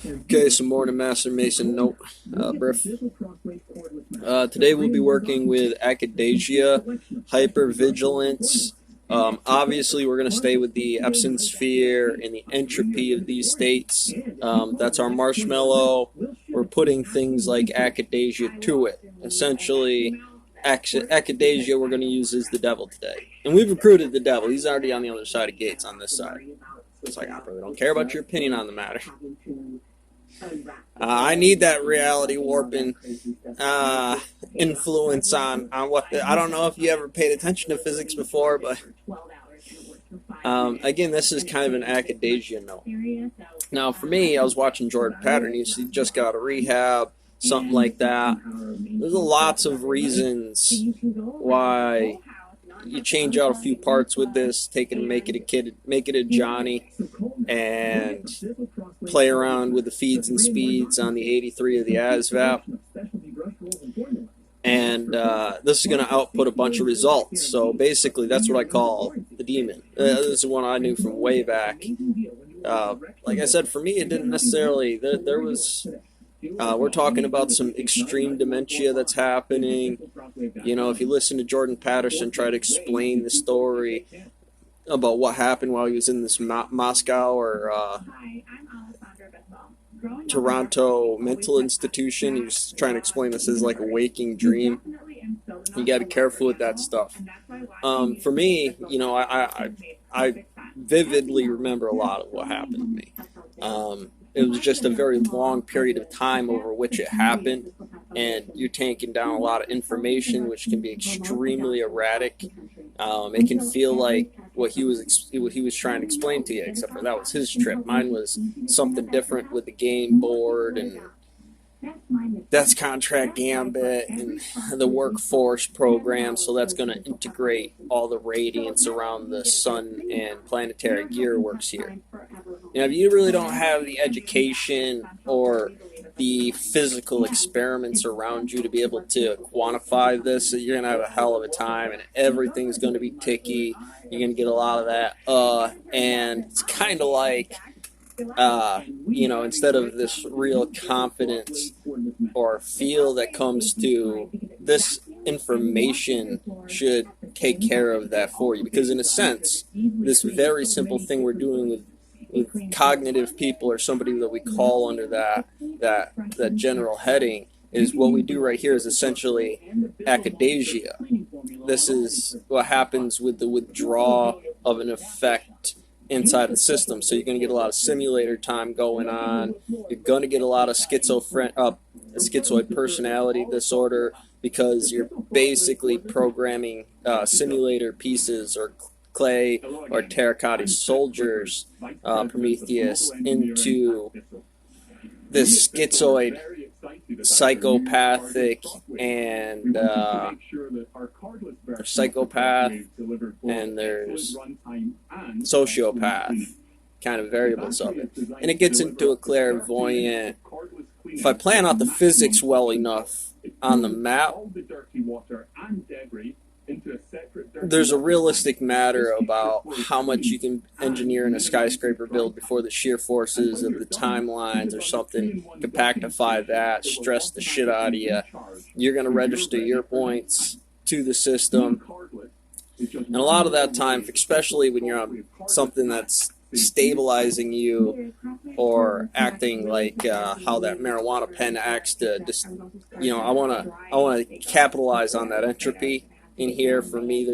Okay, some more to Master Mason note, brief. Today we'll be working with Acadesia, hypervigilance. Obviously, we're going to stay with the Epson sphere and the entropy of these states. That's our marshmallow. We're putting things like Acadesia to it. Essentially, Acadesia we're going to use as the devil today. And we've recruited the devil. He's already on the other side of Gates on this side. It's like, I really don't care about your opinion on the matter. I need that reality warping influence on what I don't know if you ever paid attention to physics before, but again, this is kind of an Acadesia note. Now, for me, I was watching Jordan Patterson. He just got a rehab, something like that. There's lots of reasons why you change out a few parts with this, make it a Johnny, and play around with the feeds and speeds on the 83 of the ASVAB. And this is going to output a bunch of results. So basically, that's what I call the demon. This is one I knew from way back. Like I said, for me, it didn't necessarily. There was. We're talking about some extreme dementia that's happening. You know, if you listen to Jordan Patterson try to explain the story about what happened while he was in this Moscow or Toronto mental institution, he was trying to explain this as like a waking dream. You got to be careful with that stuff. For me, you know, I vividly remember a lot of what happened to me. It was just a very long period of time over which it happened, and you're taking down a lot of information, which can be extremely erratic. It can feel like what he was trying to explain to you, except for that was his trip. Mine was something different with the game board and that's Contract Gambit and the workforce program, so that's going to integrate all the radiance around the sun and planetary gear works here. You know, if you really don't have the education or the physical experiments around you to be able to quantify this, you're going to have a hell of a time, and everything's going to be ticky. You're going to get a lot of that, and it's kind of like, you know, instead of this real confidence or feel that comes to this information should take care of that for you. Because in a sense, this very simple thing we're doing with cognitive people or somebody that we call under that general heading is what we do right here is essentially Acadesia. This is what happens with the withdrawal of an effect inside the system. So you're going to get a lot of simulator time going on. You're going to get a lot of schizoid personality disorder because you're basically programming simulator pieces or clay or terracotta soldiers, Prometheus, into this schizoid, psychopathic, and there's psychopath, and there's sociopath kind of variables of it. And it gets into a clairvoyant, if I plan out the physics well enough on the map, there's a realistic matter about how much you can engineer in a skyscraper build before the shear forces of the timelines or something compactify that, stress the shit out of you. You're going to register your points to the system. And a lot of that time, especially when you're on something that's stabilizing you or acting like how that marijuana pen acts to just, you know, I want to capitalize on that entropy in here. For me,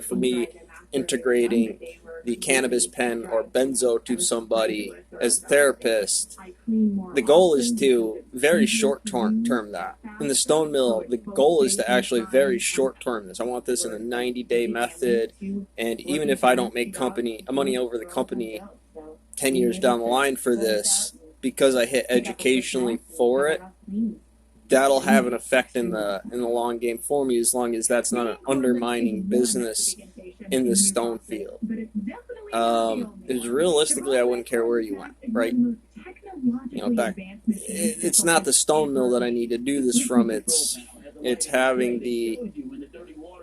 for me integrating the cannabis pen or benzo to somebody as a therapist, the goal is to very short term that. In the stone mill, the goal is to actually very short term this. I want this in a 90-day method, and even if I don't make money over the company 10 years down the line for this, because I hit educationally for it, that'll have an effect in the long game for me, as long as that's not an undermining business in the stone field. Because realistically, I wouldn't care where you went, right? You know, it's not the stone mill that I need to do this from. It's having the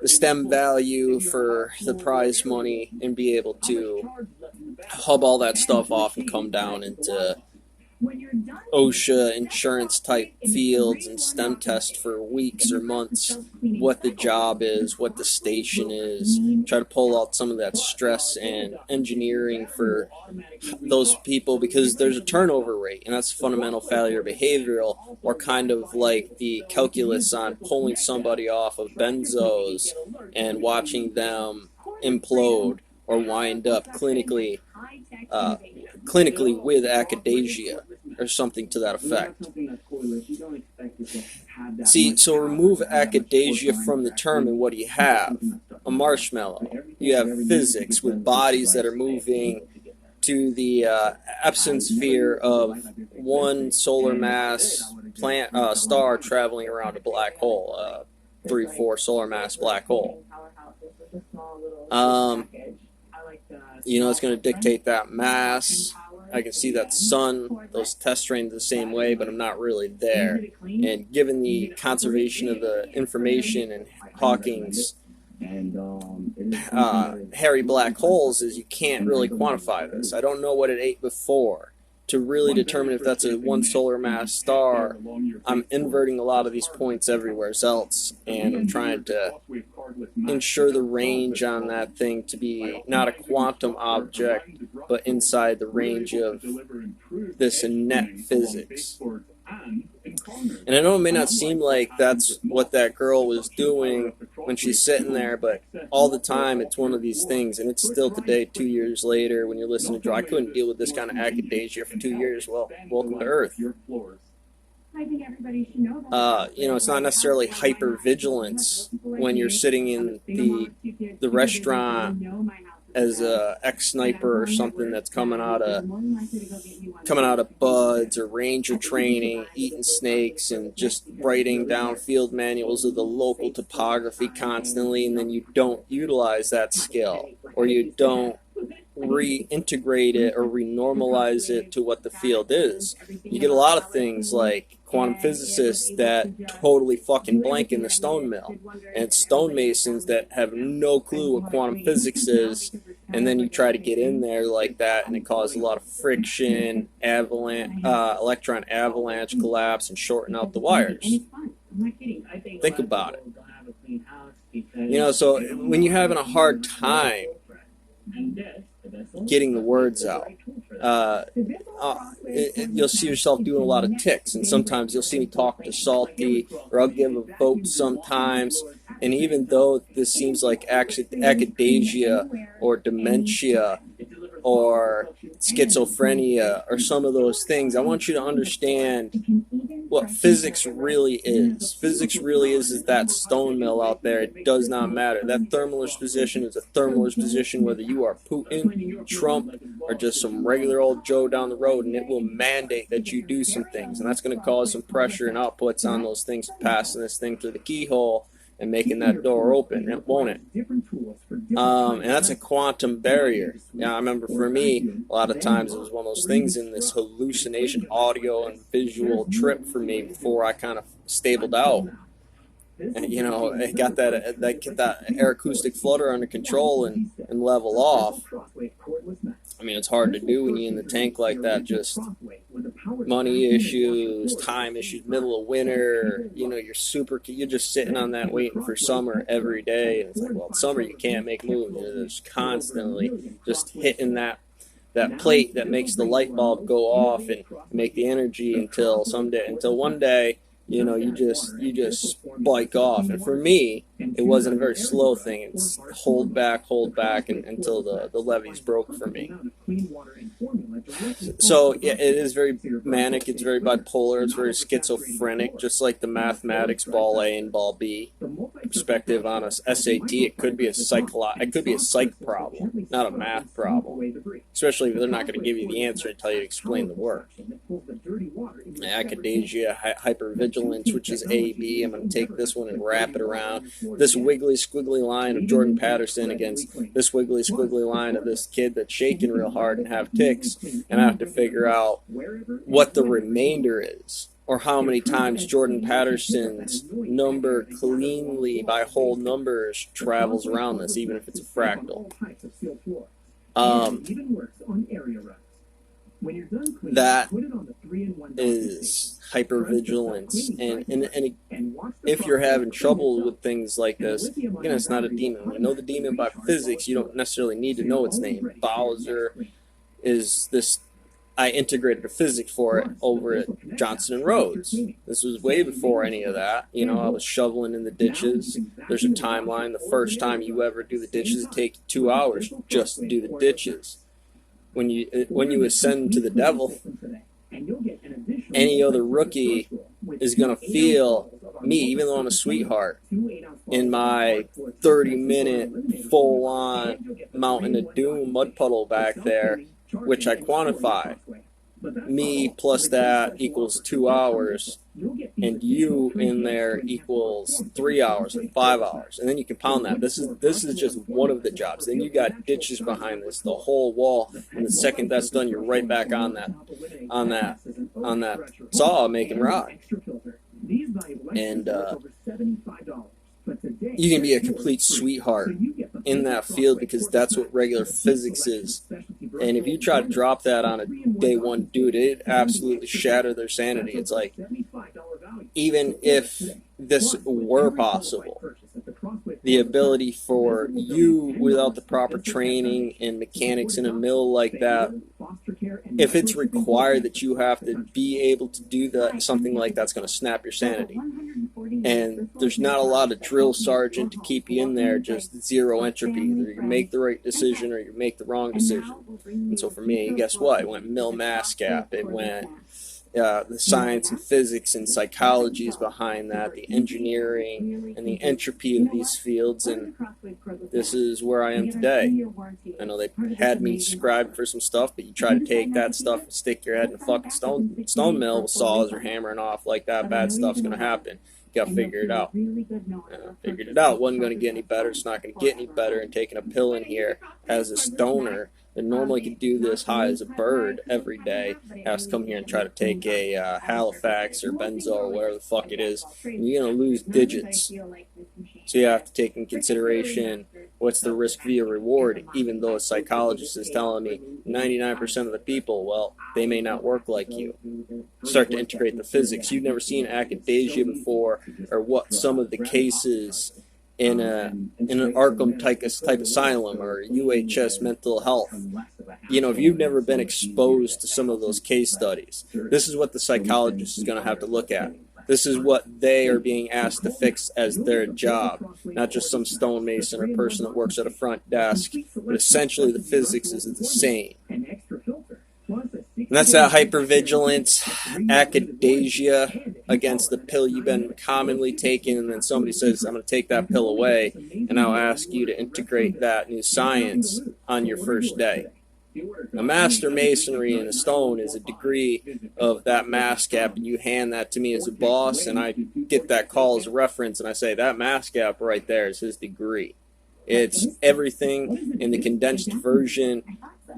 stem value for the prize money and be able to hub all that stuff off and come down into OSHA insurance type fields and STEM test for weeks or months what the job is, what the station is, try to pull out some of that stress and engineering for those people, because there's a turnover rate, and that's fundamental failure behavioral, or kind of like the calculus on pulling somebody off of benzos and watching them implode or wind up clinically with akathisia or something to that effect. See, so remove akathisia from the term, and what do you have? A marshmallow. You have physics with bodies that are moving to the Epson sphere of one solar mass star traveling around a black hole, 3-4 solar mass black hole. It's going to dictate that mass. I can see that sun, those test trains the same way, but I'm not really there. And given the conservation of the information and Hawking's hairy black holes, is you can't really quantify this. I don't know what it ate before to really determine if that's a one solar mass star. I'm inverting a lot of these points everywhere else, and I'm trying to ensure the range on that thing to be not a quantum object, but inside the range of this net physics. And I know it may not seem like that's what that girl was doing when she's sitting there, but all the time it's one of these things, and it's still today, 2 years later, when you're listening to Joe. I couldn't deal with this kind of akathisia for 2 years. Well, welcome to Earth. It's not necessarily hypervigilance when you're sitting in the restaurant as a ex-sniper or something that's coming out of buds or ranger training, eating snakes and just writing down field manuals of the local topography constantly, and then you don't utilize that skill, or you don't reintegrate it or renormalize it to what the field is. You get a lot of things like quantum physicists that totally fucking blank in the stone mill, and stonemasons that have no clue what quantum physics is, and then you try to get in there like that, and it causes a lot of friction, electron avalanche collapse, and shorten out the wires. Think about it. So when you're having a hard time getting the words out, you'll see yourself doing a lot of ticks, and sometimes you'll see me talk to Salty, or I'll give a vote sometimes. And even though this seems like akathisia or dementia or schizophrenia or some of those things, I want you to understand what physics really is. Physics really is that stone mill out there. It does not matter. That thermaler's position is a thermaler's position, whether you are Putin, Trump, or just some regular old Joe down the road, and it will mandate that you do some things, and that's going to cause some pressure and outputs on those things, passing this thing through the keyhole and making that door open, won't it? And that's a quantum barrier. I remember for me, a lot of times it was one of those things in this hallucination, audio and visual trip for me before I kind of stabled out. And, it got that air acoustic flutter under control and level off. I mean, it's hard to do when you're in the tank like that. Just money issues, time issues, middle of winter. You're just sitting on that waiting for summer every day. And it's like, well, in summer you can't make moves. You're just constantly just hitting that plate that makes the light bulb go off and make the energy until one day, you just spike off. And for me, it wasn't a very slow thing. It's hold back until the levees broke for me. So yeah, it is very manic. It's very bipolar. It's very schizophrenic, just like the mathematics ball A and ball B perspective on a SAT. It could be a psych problem, not a math problem. Especially if they're not going to give you the answer and tell you to explain the work. Akathisia, hypervigilance, which is A, B. I'm going to take this one and wrap it around this wiggly squiggly line of Jordan Patterson against this wiggly squiggly line of this kid that's shaking real hard and have ticks, and I have to figure out what the remainder is, or how many times Jordan Patterson's number cleanly by whole numbers travels around this, even if it's a fractal. that is hypervigilance. And if you're having trouble with things like this, again, it's not a demon. When you know the demon by physics, you don't necessarily need to know its name. Bowser is this. I integrated a physics for it over at Johnson and Rhodes. This was way before any of that. You know, I was shoveling in the ditches. There's a timeline. The first time you ever do the ditches, it takes 2 hours just to do the ditches. When you ascend to the devil, any other rookie is going to feel me, even though I'm a sweetheart, in my 30-minute full-on Mountain of Doom mud puddle back there, which I quantify. Me plus that equals 2 hours, and you in there equals 3 hours or 5 hours, and then you compound that. This is just one of the jobs. Then you got ditches behind this, the whole wall, and the second that's done, you're right back on that saw making rock. And you can be a complete sweetheart in that field because that's what regular physics is. And if you try to drop that on a day one dude, it absolutely shatter their sanity. It's like, even if this were possible, the ability for you without the proper training and mechanics in a mill like that, if it's required that you have to be able to do that, something like that's going to snap your sanity. And there's not a lot of drill sergeant to keep you in there, just zero entropy. Either you make the right decision or you make the wrong decision. And so for me, guess what? It went mill mass gap. It went the science and physics and psychology is behind that, the engineering and the entropy of these fields, and this is where I am today. I know they had me scribed for some stuff, but you try to take that stuff and stick your head in a fucking stone mill with saws or hammering off like that, bad stuff's going to happen. You got to figure it out. Figured it out. Wasn't going to get any better. It's not going to get any better. And taking a pill in here as a stoner that normally could do this high as a bird every day has to come here and try to take a Halifax or benzo or whatever the fuck it is, and you're going to lose digits. So you have to take in consideration what's the risk via reward, even though a psychologist is telling me 99% of the people, well, they may not work like you. Start to integrate the physics. You've never seen akathisia before, or what some of the cases in an Arkham type asylum or UHS mental health. You know, if you've never been exposed to some of those case studies, this is what the psychologist is going to have to look at. This is what they are being asked to fix as their job, not just some stonemason or person that works at a front desk, but essentially the physics is the same. And that's that hypervigilance, akathisia against the pill you've been commonly taking, and then somebody says, I'm going to take that pill away, and I'll ask you to integrate that new science on your first day. A master masonry in a stone is a degree of that mass gap, and you hand that to me as a boss, and I get that call as a reference, and I say, that mass gap right there is his degree. It's everything in the condensed version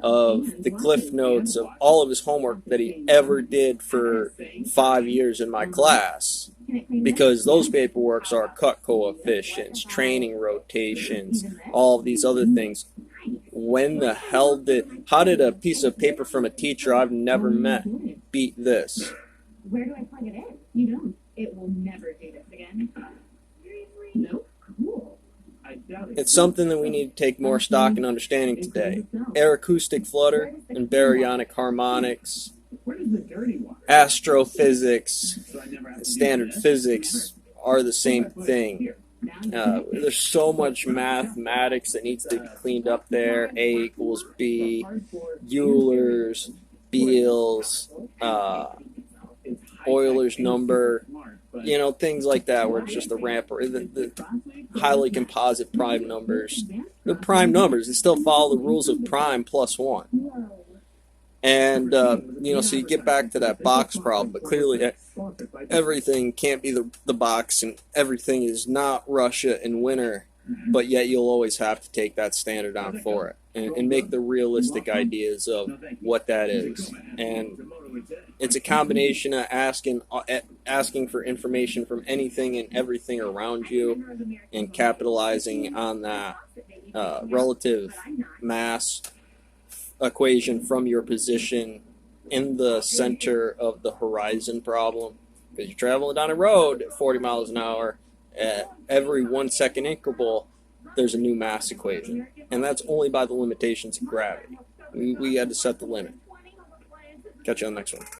of the cliff notes of all of his homework that he ever did for 5 years in my class, because those paperworks are cut coefficients, training rotations, all of these other things. How did a piece of paper from a teacher I've never met beat this? Where do I plug it in? You don't. It will never do this again. Seriously? Nope. Cool. It's something that we need to take more stock in understanding today. Air acoustic flutter and baryonic harmonics, astrophysics, and standard physics are the same thing. There's so much mathematics that needs to be cleaned up there. A equals B, Euler's, Beale's, Euler's number, you know, things like that where it's just the highly composite prime numbers. The prime numbers, they still follow the rules of prime plus 1. And, you know, so you get back to that box problem, but clearly everything can't be the box, and everything is not Russia in winter, but yet you'll always have to take that standard on for it and make the realistic ideas of what that is. And it's a combination of asking for information from anything and everything around you and capitalizing on that relative mass equation from your position in the center of the horizon problem. Because you're traveling down a road at 40 miles an hour, at every 1 second interval, there's a new mass equation. And that's only by the limitations of gravity. We had to set the limit. Catch you on the next one.